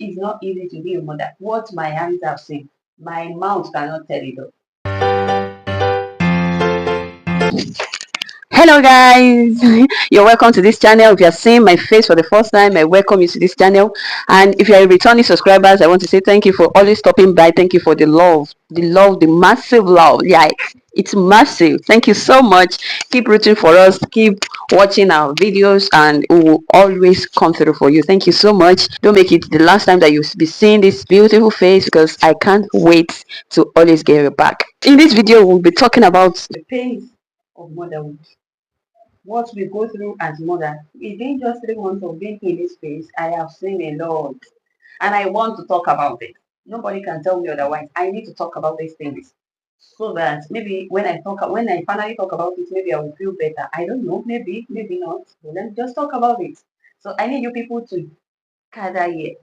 It's not easy to be a mother. What my hands have seen, my mouth cannot tell it all. Hello guys, you're welcome to this channel. If you're seeing my face for the first time, I welcome you to this channel. And if you're a returning subscribers, I want to say thank you for always stopping by. Thank you for the love, the massive love. Yeah, it's massive. Thank you so much. Keep rooting for us, keep watching our videos, and we will always come through for you. Thank you so much. Don't make it the last time that you'll be seeing this beautiful face, because I can't wait to always get you back. In this video, we'll be talking about the pains of motherhood, what we go through as mother. Within just 3 months of being in this space, I have seen a lot, and I want to talk about it. Nobody can tell me otherwise. I need to talk about these things so that maybe when I finally talk about it, maybe I will feel better. I don't know, maybe, maybe not. But let me just talk about it. So I need you people to gather here.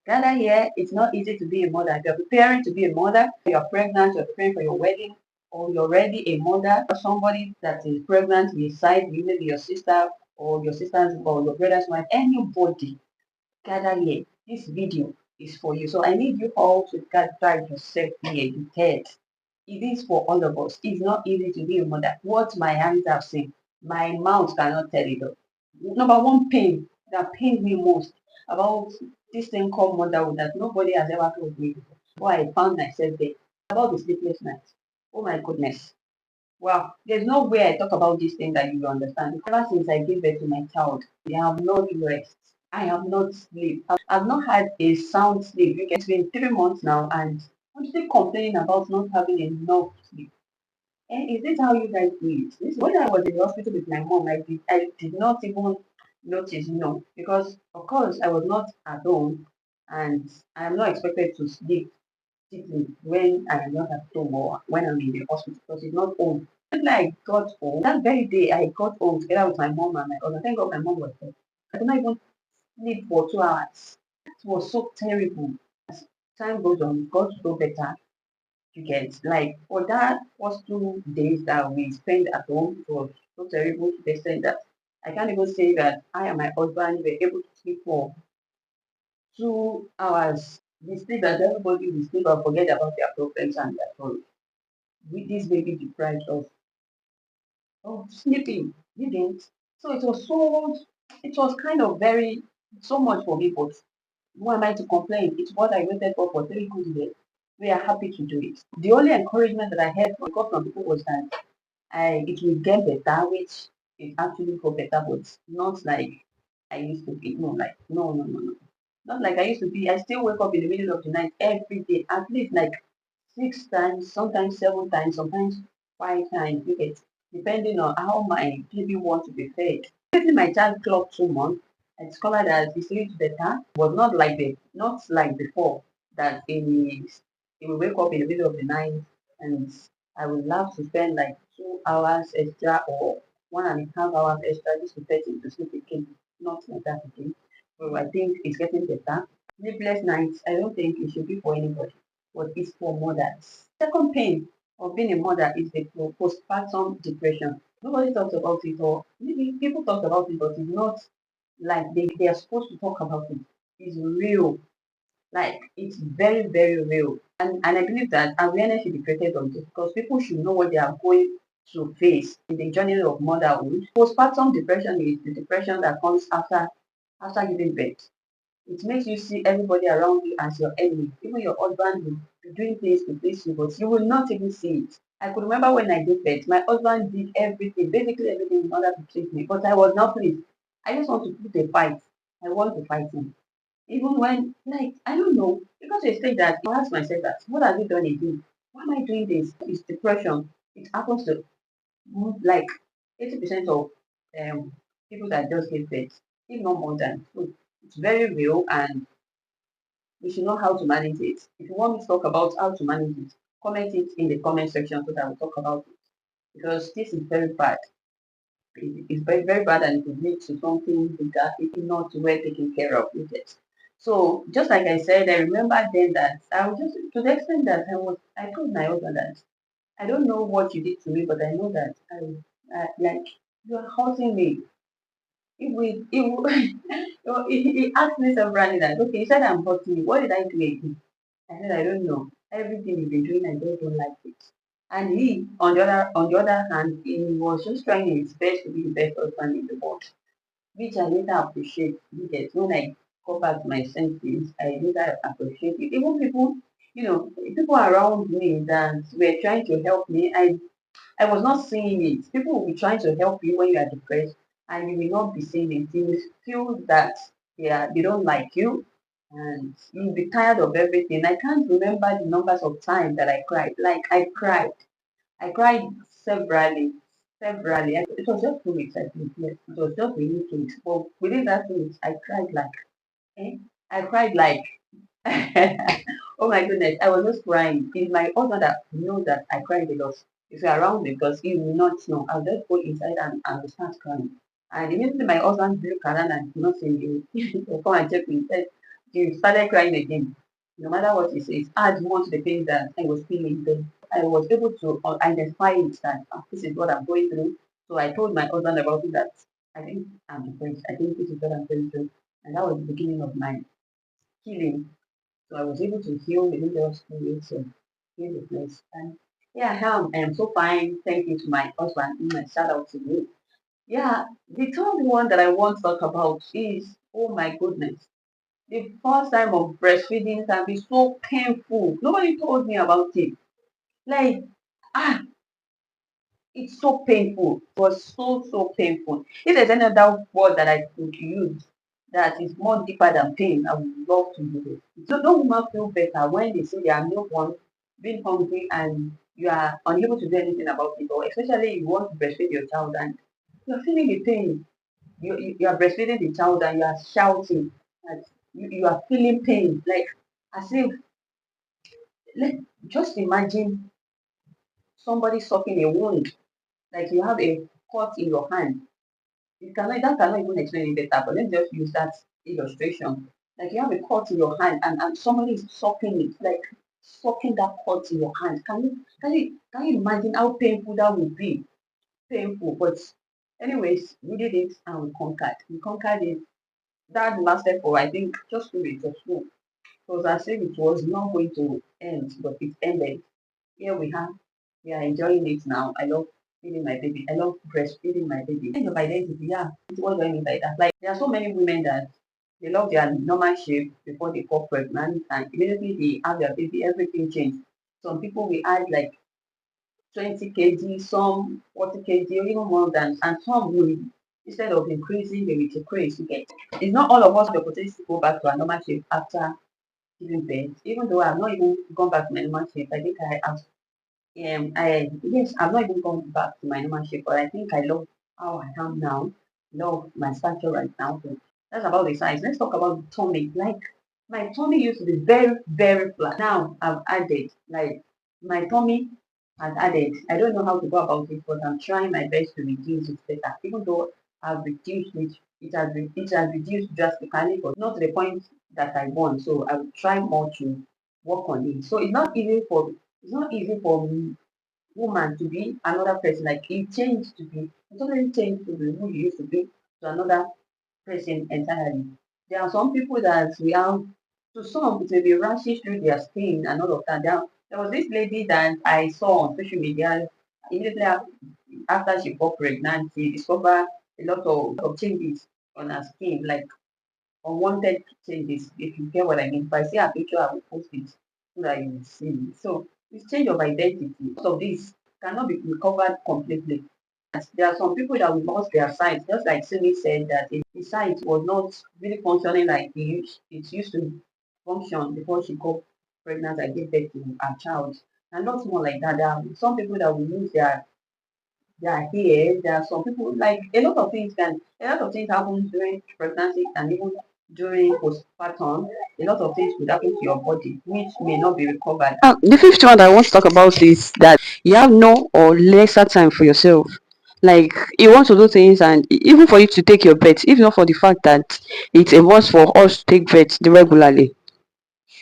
Gather here. It's not easy to be a mother. If you're preparing to be a mother, you're pregnant, you're preparing for your wedding, or you're already a mother, or somebody that is pregnant beside you, maybe your sister or your sister's or your brother's wife, anybody, gather here. This video is for you. So I need you all to gather yourself here, the third. It is for all of us. It's not easy to be a mother. What my hands have seen, my mouth cannot tell it all. Number one pain that pains me most about this thing called motherhood that nobody has ever told me before. Why I found myself there. About the sleepless nights. Oh my goodness. Wow, there's no way I talk about this thing that you will understand. Ever since I gave birth to my child, I have not rest. I have not sleep. I've not had a sound sleep. It's been 3 months now, and I'm still complaining about not having enough sleep. And is this how you guys do it? When I was in the hospital with my mom, I did not even notice, because of course I was not at home, and I am not expected to sleep sitting when I am not at home or when I'm in the hospital, because it's not home. When I got home, that very day I got home together with my mom and my husband. Thank God my mom was there. I could not even sleep for 2 hours. It was so terrible. As time goes on, it got so better. You get, like, for that first 2 days that we spent at home, it was so terrible to the extent that I can't even say that I and my husband were able to sleep for 2 hours. We sleep that everybody will sleep and forget about their problems and their sorrows. With this baby deprived of sleeping, didn't. So it was kind of very, so much for me, but who am I to complain? It's what I waited for 3 good years. We are happy to do it. The only encouragement that I had from people was that it will get better, which it actually got better, but not like I used to be. No, like, no, no, no, no. Not like I used to be. I still wake up in the middle of the night every day, at least like 6 times, sometimes 7 times, sometimes 5 times. You get, depending on how my baby wants to be fed. Immediately my child clocked 2 months, I discovered that he sleeps better. Was not like before, that he will wake up in the middle of the night, and I would love to spend like 2 hours extra or 1.5 hours extra just to fetch him to sleep again. Not like that again. So I think it's getting better. Sleepless nights, I don't think it should be for anybody, but it's for mothers. Second pain of being a mother is the postpartum depression. Nobody talks about it, or maybe people talk about it, but it's not like they are supposed to talk about it. It's real. Like, it's very, very real. And I believe that awareness should be created on this, because people should know what they are going to face in the journey of motherhood. Postpartum depression is the depression that comes after giving birth. It makes you see everybody around you as your enemy. Even your husband will be doing things to please you, but you will not even see it. I could remember when I gave birth, my husband did everything, basically everything in order to treat me, but I was not pleased. I just want to put a fight. I want to fight him. Even when, like, I don't know, because I say that, I ask myself that, what have you done again? Why am I doing this? It's depression. It happens to like 80% of um, people that just give birth, if not more than. So it's very real, and we should know how to manage it. If you want me to talk about how to manage it, comment it in the comment section so that we'll talk about it. Because this is very bad. It's very, very bad, and it could lead to something bigger if not well taken care of with it. So just like I said, I remember then that I was just, to the extent that I told my husband that I don't know what you did to me, but I know that I like, you are hurting me. If we, if, he asked me severally that, okay, you said I'm hurting you. What did I do again? I said, I don't know. Everything you've been doing, I just don't like it. And he, on the other hand, he was just trying his best to be the best husband in the world, which I later appreciate. Because when I go back to my senses, I later appreciate it. Even people, people around me that were trying to help me, I was not seeing it. People will be trying to help you when you are depressed, and you will not be seeing it. You will feel that they don't like you, and you'll be tired of everything. I can't remember the numbers of times that I cried. Like I cried. I cried severally, severally. It was just 2 weeks, I think. Yes, it was just within 2 weeks. But within that 2 weeks, I cried like, eh? I cried like, oh my goodness, I was just crying. It's my husband that knows that I cried a lot. If you're around me, because he will not know, I'll just go inside and start crying. And immediately my husband look around and nothing, he'll come and check me. He said, you started crying again. No matter what he says, add more to the pain that I was feeling. Then I was able to identify it that this is what I'm going through. So I told my husband about it that I think I'm depressed. I think this is what I'm going through. And that was the beginning of my healing. So I was able to heal within those 2 weeks of heal the place. And yeah, I am so fine. Thank you to my husband. Shout out to you. Yeah, the third one that I want to talk about is, oh my goodness, the first time of breastfeeding can be so painful. Nobody told me about it. Like, ah, it's so painful. It was so painful. If there's any other word that I could use that is more deeper than pain, I would love to use it. So don't women feel better when they see their newborn being hungry and you are unable to do anything about it, or especially you want to breastfeed your child and you're feeling the pain. You are breastfeeding the child and you are shouting. And you are feeling pain. Like as if, let just imagine somebody sucking a wound. Like you have a cut in your hand. That cannot even explain it better, but let me just use that illustration. Like you have a cut in your hand and somebody is sucking it, like sucking that cut in your hand. Can you imagine how painful that would be? Painful. But anyways, we did it and we conquered. We conquered it. That lasted for I think just 2 weeks or so. It was as if it was not going to end, but it ended. Here we are enjoying it now. I love feeding my baby. I love breastfeeding my baby. Change of identity, yeah. What do I mean by that? Like there are so many women that they love their normal shape before they got pregnant, and immediately they have their baby, everything changed. Some people will add like 20 kg, some 40 kg, or even more than, and some will, instead of increasing, they will decrease. You get. It's not all of us have the opportunity to go back to our normal shape after giving birth. Even though I've not even gone back to my normal shape, I think I have I yes, I've not even gone back to my normal shape, but I think I love how I am now. Love my stature right now. So that's about the size. Let's talk about the tummy. Like my tummy used to be very flat. Now I've added like my tummy has added. I don't know how to go about it, but I'm trying my best to reduce it better. Even though I've reduced it, it has reduced drastically, but not to the point that I want. So I will try more to work on it. So it's not easy for woman to be another person. Like it totally changed to be who you used to be to another person entirely. There are some people that we have to some it may be rashes through their skin and all of that. There was this lady that I saw on social media immediately after she got pregnant, she discovered a lot of changes on her skin, like unwanted changes, if you get what I mean. If I see a picture, I will post it so that you will see. So it's change of identity. Most of this cannot be recovered completely. There are some people that will lost their sight, just like Simi said that the sight was not really functioning like it used to function before she got pregnant and gave birth to her child. And lots more like that. There are some people that will lose there are some people like a lot of things happen during pregnancy and even during postpartum. A lot of things could happen to your body which may not be recovered. The fifth one that I want to talk about is that you have no or lesser time for yourself. Like you want to do things, and even for you to take your bet, if not for the fact that it's a must for us to take bets regularly,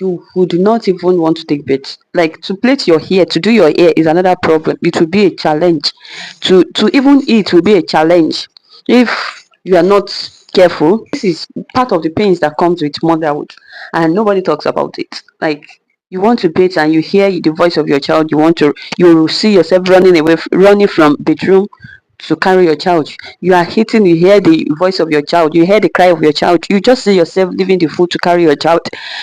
you would not even want to take bets. Like to plait your hair, to do your hair is another problem. It will be a challenge. To even eat will be a challenge. If you are not careful. This is part of the pains that comes with motherhood, and nobody talks about it. Like, you want to bathe and you hear the voice of your child, you see yourself running away, running from bedroom to carry your child. You are hitting, you hear the voice of your child, you hear the cry of your child, you just see yourself leaving the food to carry your child.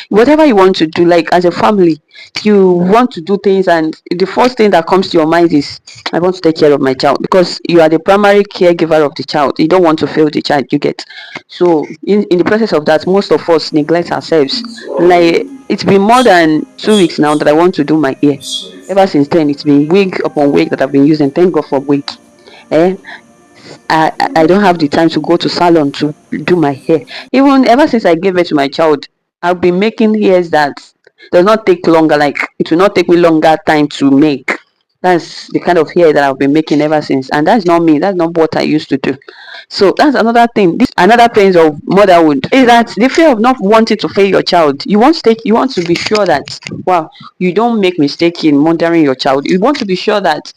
Whatever you want to do, like as a family, you want to do things, and the first thing that comes to your mind is, I want to take care of my child, because you are the primary caregiver of the child. You don't want to fail the child, you get. So in the process of that, most of us neglect ourselves. Like, it's been more than 2 weeks now that I want to do my hair. Ever since then, it's been wig upon wig that I've been using. Thank God for wig. eh I don't have the time to go to salon to do my hair. Even ever since I gave birth to my child, I've been making hairs that does not take longer. Like, it will not take me longer time to make. That's the kind of hair that I've been making ever since, and that's not me. That's not what I used to do. So that's another thing. This another pains of motherhood is that the fear of not wanting to fail your child. You want to be sure that, wow, you don't make mistake in mothering your child. You want to be sure that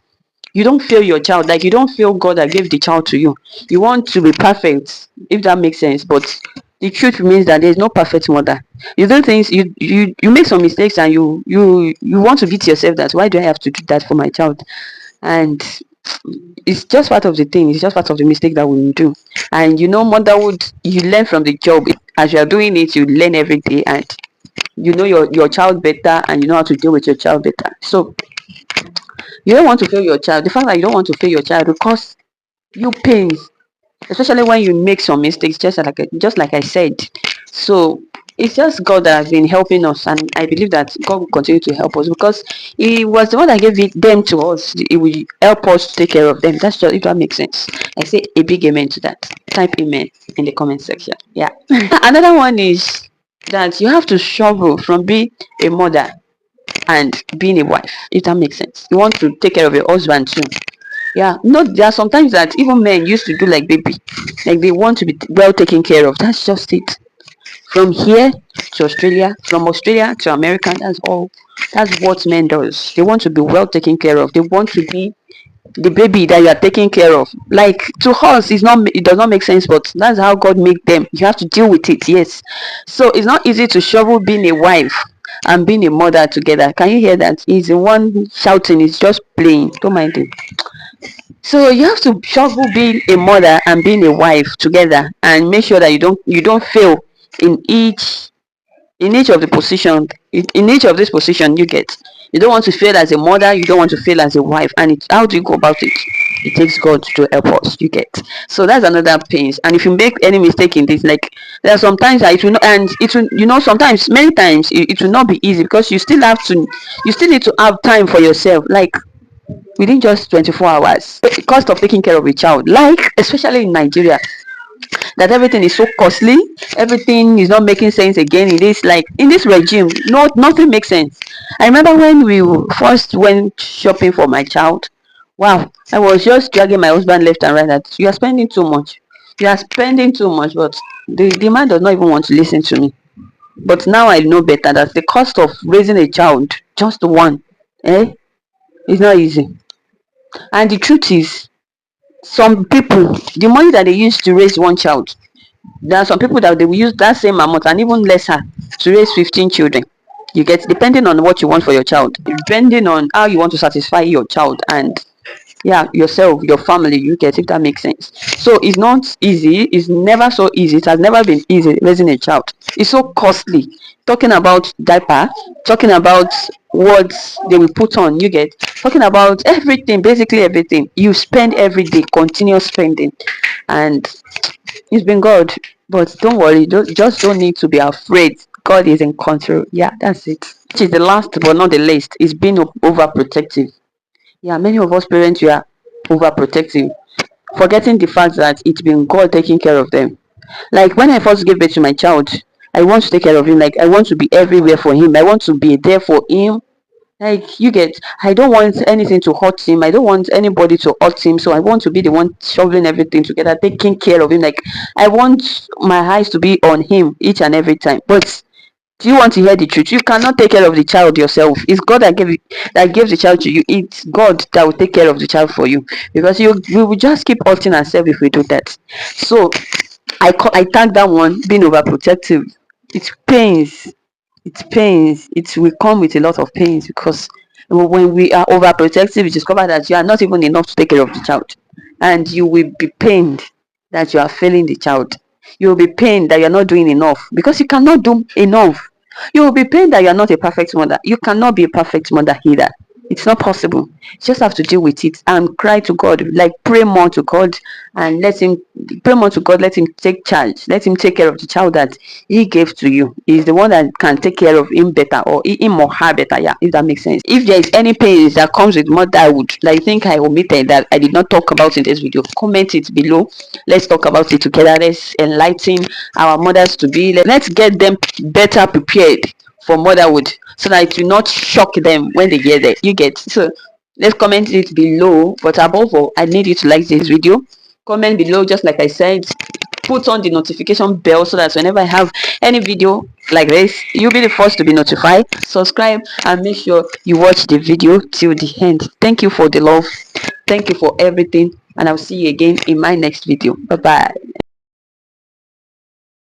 you don't feel your child, like you don't feel God that gave the child to you. You want to be perfect, if that makes sense. But the truth remains that there's no perfect mother. You do things, you make some mistakes, and you want to beat yourself that, why do I have to do that for my child? And it's just part of the thing, it's just part of the mistake that we do. And motherhood, you learn from the job. As you are doing it, you learn every day, and you know your child better, and you know how to deal with your child better. So you don't want to fail your child. The fact that you don't want to fail your child will cause you pains, especially when you make some mistakes, just like I said. So it's just God that has been helping us, and I believe that God will continue to help us, because He was the one that gave them to us. He will help us to take care of them. That's just, if that makes sense. I say a big amen to that. Type amen in the comment section. Yeah. Another one is that you have to struggle from being a mother and being a wife, if that makes sense. You want to take care of your husband too. Yeah, no, there are sometimes that even men used to do like baby, like they want to be well taken care of. That's just it. From here to Australia, from Australia to America, that's all. That's what men does. They want to be well taken care of. They want to be the baby that you are taking care of. Like, to us, it does not make sense, but that's how God made them. You have to deal with it. Yes. So it's not easy to shovel being a wife and being a mother together. Can you hear that? He's the one shouting, he's just playing. Don't mind him. So you have to juggle being a mother and being a wife together, and make sure that you don't fail in each of the position, in each of this position you get. You don't want to fail as a mother, you don't want to fail as a wife. And how do you go about it? It takes God to help us, you get. So that's another pains. And if you make any mistake in this, like, there are sometimes that it will not, and it will, sometimes, many times, it will not be easy, because you still need to have time for yourself, like within just 24 hours. The cost of taking care of a child, like especially in Nigeria, that everything is so costly, everything is not making sense again in this, like, in this regime. Nothing makes sense. I remember when we first went shopping for my child. Wow, I was just dragging my husband left and right, that you are spending too much, but the man does not even want to listen to me. But now I know better, that the cost of raising a child, just one, is not easy. And the truth is, some people, the money that they use to raise one child, there are some people that they will use that same amount and even lesser to raise 15 children. You get, depending on what you want for your child, depending on how you want to satisfy your child, and yeah, yourself, your family, you get, if that makes sense. So it's not easy, it's never so easy, it has never been easy raising a child. It's so costly. Talking about diaper, talking about what they will put on, you get, talking about everything, basically everything you spend every day, continuous spending. And it's been God. But don't worry, don't need to be afraid. God is in control. Yeah, that's it. Which is the last but not the least, is being overprotective. Yeah, many of us parents, we are overprotective, forgetting the fact that it's been God taking care of them. Like, when I first gave birth to my child, I want to take care of him. Like, I want to be everywhere for him. I want to be there for him. Like, you get, I don't want anything to hurt him. I don't want anybody to hurt him. So I want to be the one shoveling everything together, taking care of him. Like, I want my eyes to be on him each and every time. But Do you want to hear the truth? You cannot take care of the child yourself. It's God that gave it, that gives the child to you. It's God that will take care of the child for you, because you will just keep hurting ourselves if we do that. So I tag that one, being overprotective. It pains. It pains. It will come with a lot of pains, because when we are overprotective, you discover that you are not even enough to take care of the child, and you will be pained that you are failing the child. You will be pained that you are not doing enough, because you cannot do enough. You will be pained that you are not a perfect mother. You cannot be a perfect mother either. It's not possible. You just have to deal with it and cry to God, like pray more to God, and let him pray more to God. Let him take charge. Let him take care of the child that he gave to you. He's the one that can take care of him better, or him or her better. Yeah, if that makes sense. If there is any pains that comes with motherhood, like, I think I omitted that I did not talk about in this video, comment it below. Let's talk about it together. Let's enlighten our mothers to be. Let's get them better prepared for motherhood, so that it will not shock them when they get there. You get? So let's comment it below. But above all, I need you to like this video. Comment below, just like I said. Put on the notification bell, so that whenever I have any video like this, you'll be the first to be notified. Subscribe and make sure you watch the video till the end. Thank you for the love. Thank you for everything, and I'll see you again in my next video. Bye bye.